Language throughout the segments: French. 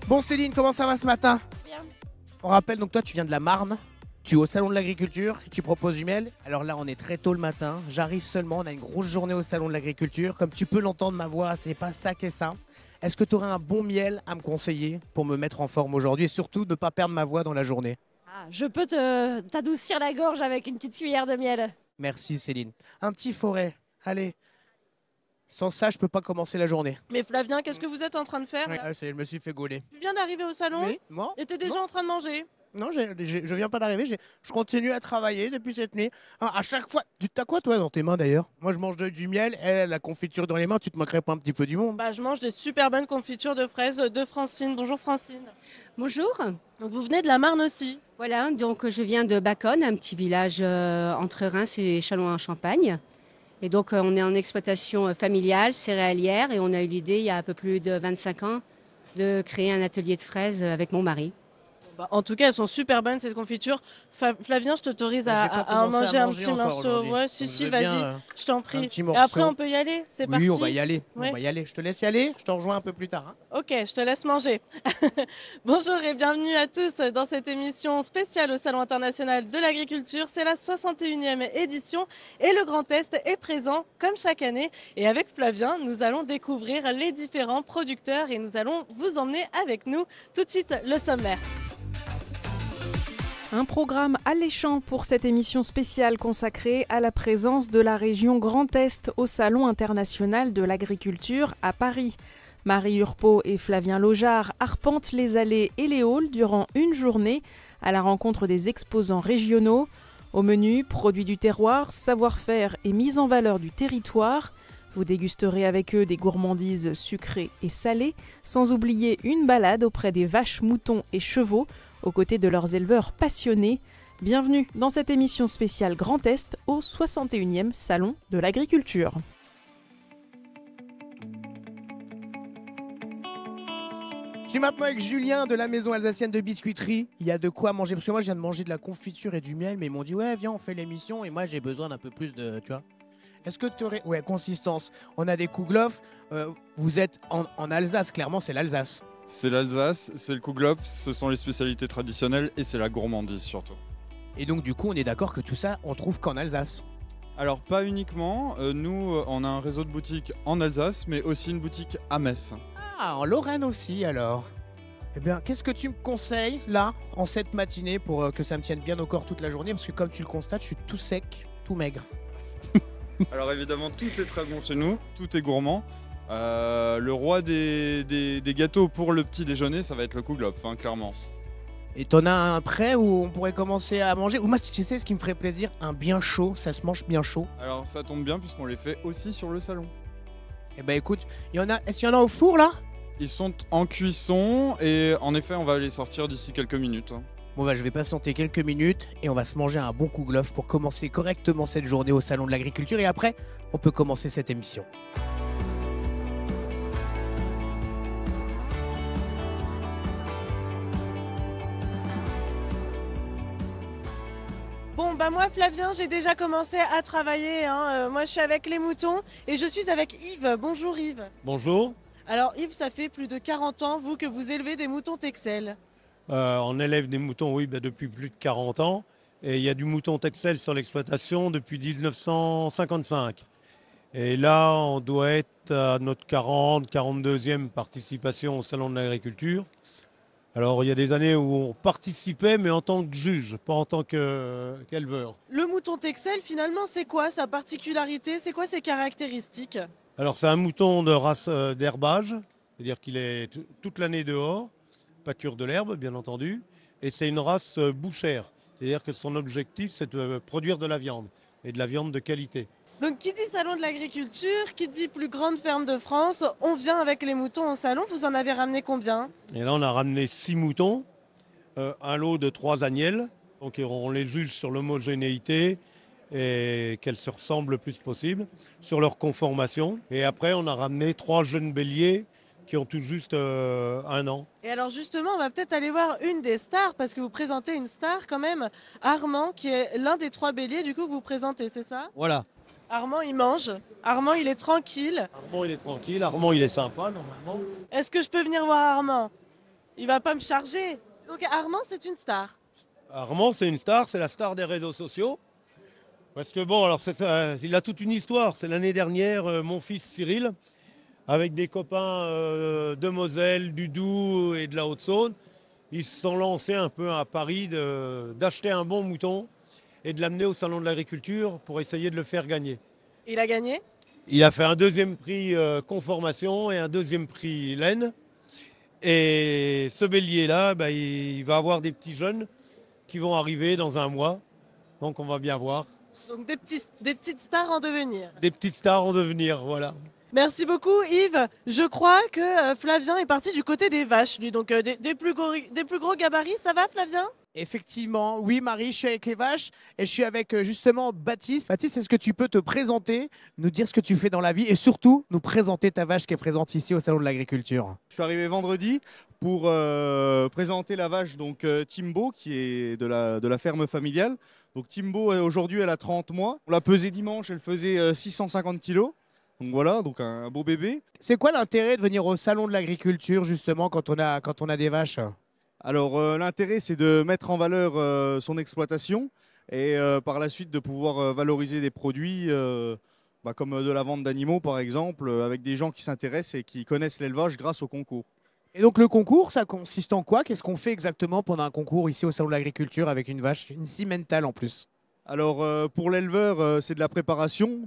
Bon Céline, comment ça va ce matin? Bien. On rappelle, donc toi tu viens de la Marne, tu es au salon de l'agriculture et tu proposes du miel. Alors là on est très tôt le matin, j'arrive seulement, on a une grosse journée au salon de l'agriculture. Comme tu peux l'entendre, ma voix, c'est pas ça qu'est ça. Est-ce que tu aurais un bon miel à me conseiller pour me mettre en forme aujourd'hui et surtout ne pas perdre ma voix dans la journée? Ah, je peux t'adoucir la gorge avec une petite cuillère de miel. Merci Céline. Un petit forêt, allez. Sans ça, je peux pas commencer la journée. Mais Flavien, qu'est-ce que vous êtes en train de faire Ouais, là je me suis fait gauler. Tu viens d'arriver au salon Oui, moi? et t'es déjà en train de manger. Non, je viens pas d'arriver, je continue à travailler depuis cette nuit. Ah, à chaque fois, tu t'as quoi toi dans tes mains d'ailleurs? Moi je mange du miel, elle la confiture dans les mains, tu te moquerais pas un petit peu du monde? Bah, je mange des super bonnes confitures de fraises de Francine. Bonjour Francine. Bonjour, Donc vous venez de la Marne aussi. voilà, donc je viens de Baconne, un petit village entre Reims et Châlons-en-Champagne. Et donc on est en exploitation familiale, céréalière, et on a eu l'idée il y a un peu plus de 25 ans de créer un atelier de fraises avec mon mari. Bah, en tout cas, elles sont super bonnes ces confitures. Flavien, je t'autorise J'ai pas à en commencé manger à un manger petit encore morceau. aujourd'hui. Ouais, si, Donc, je si, veux vas-y, bien, je t'en prie. petit Et morceau. après, on peut y aller. C'est parti. Oui, on va y aller. Ouais. On va y aller. Je te laisse y aller, je te rejoins un peu plus tard. Hein. Ok, je te laisse manger. Bonjour et bienvenue à tous dans cette émission spéciale au Salon international de l'agriculture. C'est la 61e édition et le Grand Est est présent comme chaque année. Et avec Flavien, nous allons découvrir les différents producteurs et nous allons vous emmener avec nous. Tout de suite, le sommaire. Un programme alléchant pour cette émission spéciale consacrée à la présence de la région Grand Est au Salon international de l'agriculture à Paris. Marie Urpeau et Flavien Lojard arpentent les allées et les halls durant une journée à la rencontre des exposants régionaux. Au menu, produits du terroir, savoir-faire et mise en valeur du territoire. Vous dégusterez avec eux des gourmandises sucrées et salées, sans oublier une balade auprès des vaches, moutons et chevaux, aux côtés de leurs éleveurs passionnés. Bienvenue dans cette émission spéciale Grand Est au 61e Salon de l'agriculture. Je suis maintenant avec Julien de la maison alsacienne de biscuiterie. Il y a de quoi manger, parce que moi je viens de manger de la confiture et du miel, mais ils m'ont dit ouais viens on fait l'émission et moi j'ai besoin d'un peu plus de, tu vois. Est-ce que tu aurais... Ouais, consistance. On a des kouglof. Vous êtes en Alsace, clairement c'est l'Alsace. C'est l'Alsace, c'est le kouglof, ce sont les spécialités traditionnelles et c'est la gourmandise surtout. Et donc du coup on est d'accord que tout ça on trouve qu'en Alsace. Alors pas uniquement, nous on a un réseau de boutiques en Alsace mais aussi une boutique à Metz. Ah, en Lorraine aussi alors. Eh bien, qu'est-ce que tu me conseilles là, en cette matinée, pour que ça me tienne bien au corps toute la journée? Parce que comme tu le constates, je suis tout sec, tout maigre. Alors évidemment tout est très bon chez nous, tout est gourmand. Le roi des gâteaux pour le petit déjeuner, ça va être le kouglof, hein, clairement. Et t'en as un prêt où on pourrait commencer à manger? Ou moi, tu sais, ce qui me ferait plaisir, un bien chaud, ça se mange bien chaud. Alors ça tombe bien puisqu'on les fait aussi sur le salon. Eh ben écoute, est-ce qu'il y en a au four là? Ils sont en cuisson et en effet on va les sortir d'ici quelques minutes. Bon bah je vais patienter quelques minutes et on va se manger un bon kouglof pour commencer correctement cette journée au Salon de l'Agriculture. Et après, on peut commencer cette émission. Bon, bah moi, Flavien, j'ai déjà commencé à travailler. Hein. Moi, je suis avec les moutons et je suis avec Yves. Bonjour Yves. Bonjour. Alors Yves, ça fait plus de 40 ans, vous, que vous élevez des moutons Texel. On élève des moutons, oui, depuis plus de 40 ans. Et il y a du mouton Texel sur l'exploitation depuis 1955. Et là, on doit être à notre 42e participation au Salon de l'Agriculture. Alors, il y a des années où on participait, mais en tant que juge, pas en tant qu'éleveur. Le mouton Texel, finalement, c'est quoi sa particularité? C'est quoi ses caractéristiques? Alors, c'est un mouton de race d'herbage, c'est-à-dire qu'il est toute l'année dehors, pâture de l'herbe, bien entendu, et c'est une race bouchère, c'est-à-dire que son objectif, c'est de produire de la viande, et de la viande de qualité. Donc, qui dit salon de l'agriculture, qui dit plus grande ferme de France, on vient avec les moutons au salon. Vous en avez ramené combien? Et là, on a ramené 6 moutons, un lot de 3 agnelles, donc on les juge sur l'homogénéité, et qu'elles se ressemblent le plus possible, sur leur conformation. Et après, on a ramené 3 jeunes béliers qui ont tout juste 1 an. Et alors justement, on va peut-être aller voir une des stars, parce que vous présentez une star quand même, Armand, qui est l'un des 3 béliers du coup que vous présentez, c'est ça? Voilà. Armand, il mange. Armand, il est tranquille. Armand, il est tranquille. Armand, il est sympa, normalement. Est-ce que je peux venir voir Armand? Il va pas me charger. Donc Armand, c'est une star. Armand, c'est une star, c'est la star des réseaux sociaux. Parce que bon, alors il a toute une histoire. C'est l'année dernière, mon fils Cyril, avec des copains de Moselle, du Doubs et de la Haute-Saône, ils se sont lancés un peu à Paris d'acheter un bon mouton et de l'amener au Salon de l'Agriculture pour essayer de le faire gagner. Il a gagné. Il a fait un deuxième prix conformation et un deuxième prix laine. Et ce bélier-là, il va avoir des petits jeunes qui vont arriver dans un mois. Donc on va bien voir. Donc des petites stars en devenir. Des petites stars en devenir, voilà. Merci beaucoup Yves. Je crois que Flavien est parti du côté des vaches, lui. Donc des plus gros gabarits, ça va Flavien? Effectivement, oui Marie, je suis avec les vaches et je suis avec justement Baptiste. Baptiste, est-ce que tu peux te présenter, nous dire ce que tu fais dans la vie et surtout nous présenter ta vache qui est présente ici au Salon de l'Agriculture? Je suis arrivé vendredi pour présenter la vache donc Timbo qui est de la ferme familiale. Donc Timbo aujourd'hui elle a 30 mois. On l'a pesée dimanche, elle faisait 650 kilos. Donc voilà, donc un beau bébé. C'est quoi l'intérêt de venir au Salon de l'Agriculture justement quand on a des vaches? Alors l'intérêt c'est de mettre en valeur son exploitation et par la suite de pouvoir valoriser des produits comme de la vente d'animaux par exemple avec des gens qui s'intéressent et qui connaissent l'élevage grâce au concours. Et donc le concours, ça consiste en quoi? Qu'est-ce qu'on fait exactement pendant un concours ici au Salon de l'Agriculture avec une vache, une cimentale en plus? Alors pour l'éleveur c'est de la préparation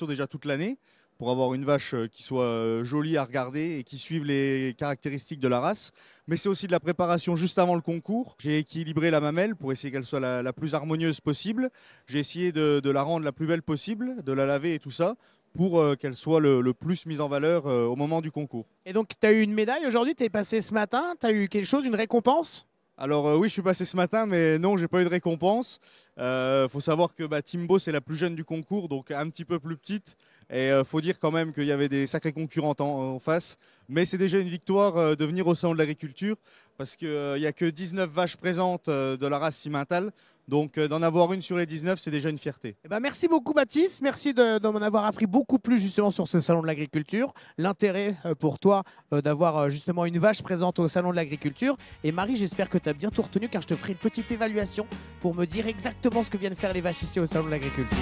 déjà toute l'année pour avoir une vache qui soit jolie à regarder et qui suive les caractéristiques de la race. Mais c'est aussi de la préparation juste avant le concours. J'ai équilibré la mamelle pour essayer qu'elle soit la plus harmonieuse possible. J'ai essayé de la rendre la plus belle possible, de la laver et tout ça, pour qu'elle soit le plus mise en valeur au moment du concours. Et donc tu as eu une médaille aujourd'hui, tu es passé ce matin, tu as eu quelque chose, une récompense? Alors oui, je suis passé ce matin, mais non, j'ai pas eu de récompense. Faut savoir que Timbo, c'est la plus jeune du concours, donc un petit peu plus petite. Et faut dire quand même qu'il y avait des sacrées concurrentes en face. Mais c'est déjà une victoire de venir au Salon de l'Agriculture, parce qu'il n'y a que 19 vaches présentes de la race cimentale. Donc d'en avoir une sur les 19, c'est déjà une fierté. Eh ben, merci beaucoup Baptiste, merci de m'en avoir appris beaucoup plus justement sur ce Salon de l'Agriculture. L'intérêt pour toi d'avoir justement une vache présente au Salon de l'Agriculture. Et Marie, j'espère que tu as bien tout retenu car je te ferai une petite évaluation pour me dire exactement ce que viennent faire les vaches ici au Salon de l'Agriculture.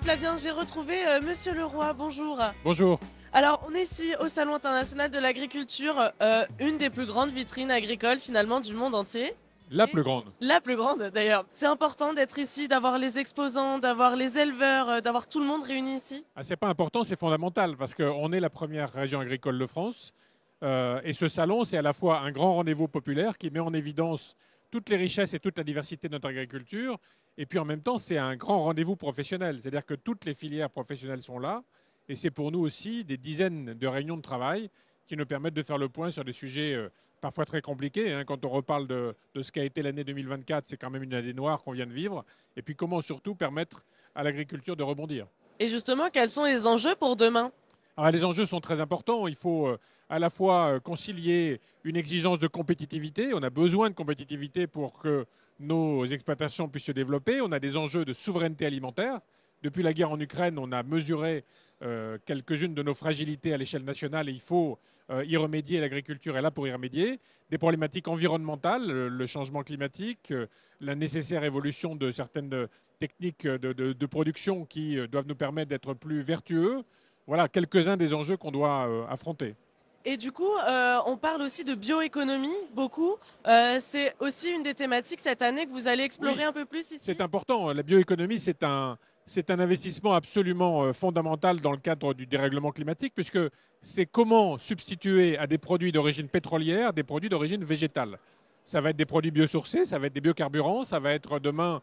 Flavien, j'ai retrouvé Monsieur Leroy, bonjour. Bonjour. Alors, on est ici au Salon international de l'agriculture, une des plus grandes vitrines agricoles finalement du monde entier. La plus grande. La plus grande d'ailleurs. C'est important d'être ici, d'avoir les exposants, d'avoir les éleveurs, d'avoir tout le monde réuni ici. Ah, c'est pas important, c'est fondamental parce qu'on est la première région agricole de France. Et ce salon, c'est à la fois un grand rendez-vous populaire qui met en évidence toutes les richesses et toute la diversité de notre agriculture. Et puis en même temps, c'est un grand rendez-vous professionnel. C'est-à-dire que toutes les filières professionnelles sont là. Et c'est pour nous aussi des dizaines de réunions de travail qui nous permettent de faire le point sur des sujets parfois très compliqués. Hein. Quand on reparle de ce qu'a été l'année 2024, c'est quand même une année noire qu'on vient de vivre. Et puis comment surtout permettre à l'agriculture de rebondir. Et justement, quels sont les enjeux pour demain? Alors, les enjeux sont très importants. Il faut à la fois concilier une exigence de compétitivité. On a besoin de compétitivité pour que nos exploitations puissent se développer. On a des enjeux de souveraineté alimentaire. Depuis la guerre en Ukraine, on a mesuré quelques-unes de nos fragilités à l'échelle nationale et il faut y remédier. L'agriculture est là pour y remédier. Des problématiques environnementales, le changement climatique, la nécessaire évolution de certaines techniques de production qui doivent nous permettre d'être plus vertueux. Voilà quelques-uns des enjeux qu'on doit affronter. Et du coup, on parle aussi de bioéconomie, beaucoup. C'est aussi une des thématiques cette année que vous allez explorer un peu plus ici. C'est important. La bioéconomie, c'est un investissement absolument fondamental dans le cadre du dérèglement climatique, puisque c'est comment substituer à des produits d'origine pétrolière des produits d'origine végétale. Ça va être des produits biosourcés, ça va être des biocarburants, ça va être demain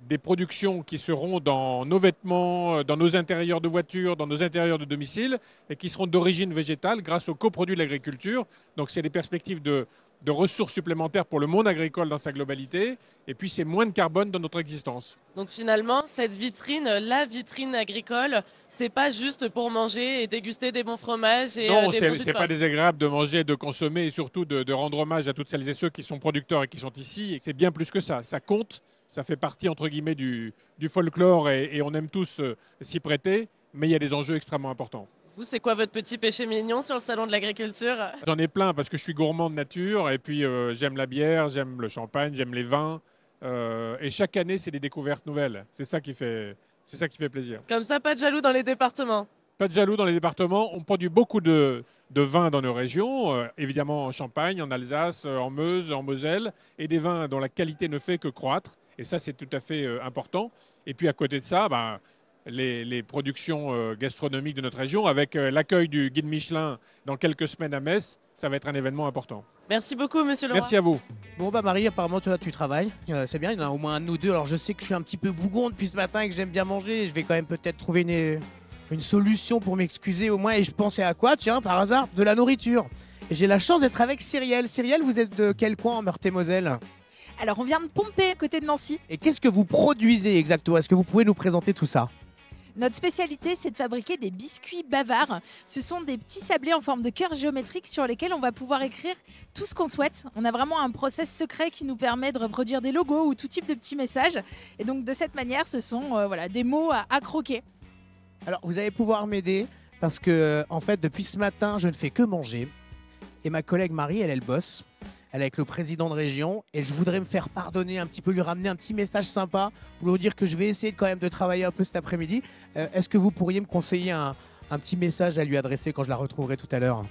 des productions qui seront dans nos vêtements, dans nos intérieurs de voitures, dans nos intérieurs de domicile et qui seront d'origine végétale grâce aux coproduits de l'agriculture. Donc c'est des perspectives de ressources supplémentaires pour le monde agricole dans sa globalité et puis c'est moins de carbone dans notre existence. Donc finalement, cette vitrine, la vitrine agricole, c'est pas juste pour manger et déguster des bons fromages et non, des bons jus de c'est pomme. pas désagréable de manger, de consommer et surtout de rendre hommage à toutes celles et ceux qui sont producteurs et qui sont ici. Et c'est bien plus que ça. Ça compte, ça fait partie entre guillemets du folklore et on aime tous s'y prêter, mais il y a des enjeux extrêmement importants. Vous, c'est quoi votre petit péché mignon sur le salon de l'agriculture? J'en ai plein parce que je suis gourmand de nature et puis j'aime la bière, j'aime le champagne, j'aime les vins. Et chaque année, c'est des découvertes nouvelles. C'est ça qui fait plaisir. Comme ça, pas de jaloux dans les départements. Pas de jaloux dans les départements. On produit beaucoup de vins dans nos régions, évidemment en Champagne, en Alsace, en Meuse, en Moselle, et des vins dont la qualité ne fait que croître. Et ça, c'est tout à fait important. Et puis à côté de ça, les productions gastronomiques de notre région, avec l'accueil du guide Michelin dans quelques semaines à Metz, ça va être un événement important. Merci beaucoup, monsieur Leroy. Merci à vous. Bon bah Marie, apparemment toi tu travailles, c'est bien, il y en a au moins un de nous deux. Alors je sais que je suis un petit peu bougon depuis ce matin et que j'aime bien manger, je vais quand même peut-être trouver une solution pour m'excuser au moins. Et je pensais à quoi, tiens, par hasard? De la nourriture. Et j'ai la chance d'être avec Cyrielle. Cyrielle, vous êtes de quel coin en Meurthe-et-Moselle? Alors, on vient de Pompée, côté de Nancy. Et qu'est-ce que vous produisez exactement? Est-ce que vous pouvez nous présenter tout ça? Notre spécialité, c'est de fabriquer des biscuits bavards. Ce sont des petits sablés en forme de cœur géométrique sur lesquels on va pouvoir écrire tout ce qu'on souhaite. On a vraiment un process secret qui nous permet de reproduire des logos ou tout type de petits messages. Et donc, de cette manière, ce sont des mots à croquer. Alors, vous allez pouvoir m'aider parce que, en fait, depuis ce matin, je ne fais que manger. Et ma collègue Marie, elle bosse. Elle est avec le président de région. Et je voudrais me faire pardonner un petit peu, lui ramener un petit message sympa pour lui dire que je vais essayer quand même de travailler un peu cet après-midi. Est-ce que vous pourriez me conseiller un petit message à lui adresser quand je la retrouverai tout à l'heure?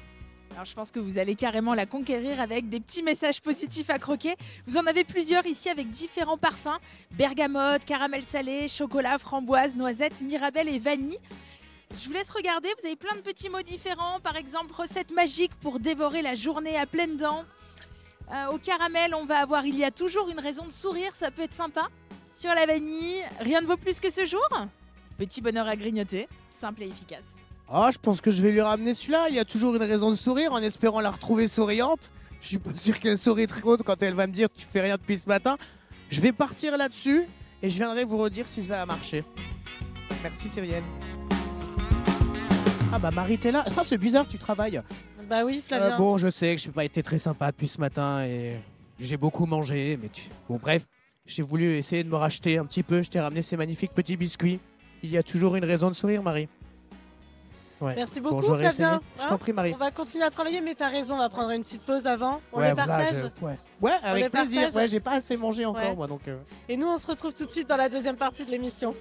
Alors je pense que vous allez carrément la conquérir avec des petits messages positifs à croquer. Vous en avez plusieurs ici avec différents parfums. Bergamote, caramel salé, chocolat, framboise, noisette, mirabelle et vanille. Je vous laisse regarder, vous avez plein de petits mots différents. Par exemple, recette magique pour dévorer la journée à pleines dents. Au caramel, on va avoir « Il y a toujours une raison de sourire », ça peut être sympa. Sur la vanille, « Rien ne vaut plus que ce jour ». Petit bonheur à grignoter, simple et efficace. Ah, je pense que je vais lui ramener celui-là. Il y a toujours une raison de sourire en espérant la retrouver souriante. Je suis pas sûr qu'elle sourit très haute quand elle va me dire « Tu fais rien depuis ce matin ». Je vais partir là-dessus et je viendrai vous redire si ça a marché. Merci Cyrielle. Ah bah Marie, t'es là. Ah, c'est bizarre, tu travailles. Bah oui, Flavien. Bon, je sais que je n'ai pas été très sympa depuis ce matin et j'ai beaucoup mangé. Mais bon, bref, j'ai voulu essayer de me racheter un petit peu. Je t'ai ramené ces magnifiques petits biscuits. Il y a toujours une raison de sourire, Marie. Ouais. Merci beaucoup, bon, Flavien. Je t'en prie, Marie. On va continuer à travailler, mais t'as raison, on va prendre une petite pause avant. On ouais, les partage. Ouais, avec plaisir. Partage. Ouais, j'ai pas assez mangé encore, Ouais. moi. Donc, Et nous, on se retrouve tout de suite dans la deuxième partie de l'émission.